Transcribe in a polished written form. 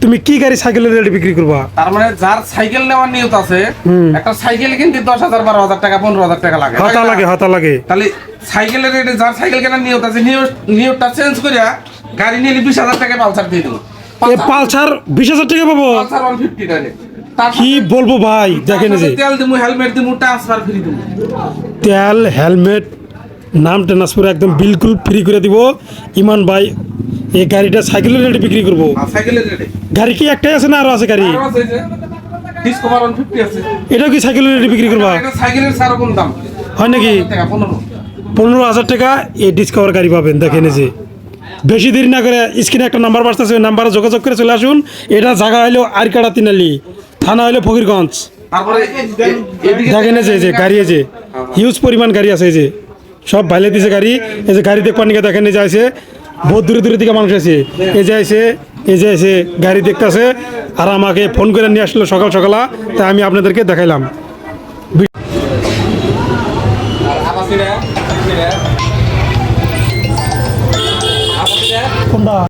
তুমি কি গাড়ি সাইকেলের রেটে বিক্রি করবা? তার মানে যার সাইকেল নেওয়ার নিয়ত আছে, একটা সাইকেল কিনতে 10,000 12,000 টাকা 15,000 টাকা লাগে, হাতা লাগে। তাহলে সাইকেলের রেটে যার সাইকেল কেনার নিয়ত আছে নিয়তটা চেঞ্জ করিয়া গাড়ি নিলে 20,000 টাকা পালসার দিয়ে দেবো। এই পালসার 20,000 টাকা পাবো? পালসার 150 টাকা। কি বলবো ভাই, দেখেন যে তেল দিমু, হেলমেট দিমু, ট্রান্সফার ফ্রি দিমু। তেল হেলমেট নাম ট্রান্সফার একদম বিলকুল ফ্রি করে দিব ইমান ভাই। এই গাড়িটা সাইকেলের রেটে বিক্রি করবো। সাইকেলের রেটে গাড়ি কি একটাই আছে না আরো আছে গাড়ি? ডিসকভার 150 আছে। এটা কি সাইকেলের রেটে বিক্রি করবা? এটা সাইকেলের সারা কোন দাম হয় নাকি? 15,000 টাকা এই ডিসকভার গাড়ি পাবেন। দেখেন যে বেশি দেরি না করে স্ক্রিনে একটা নাম্বার বাড়তেছে, ওই নাম্বারে যোগাযোগ করে চলে আসুন। এটা জায়গা হলো আরকাটা তিনালি, থানা হলো ফকিরগঞ্জ। তারপরে দেখেন যে গাড়ি আছে, হিউজ পরিমাণ গাড়ি আছে। এই যে সব ভাইলে দিছে গাড়ি। এই যে গাড়ি দেখবার নিকে দেখেন, এই যে আছে বহুত দূরে দূরে থেকে মানুষ আছে। এই যে আছে গাড়ি দেখতেছে, আর আমাকে ফোন করে নিয়ে আসলো সকাল সকাল, তাই আমি আপনাদেরকে দেখাইলাম। কোনটা?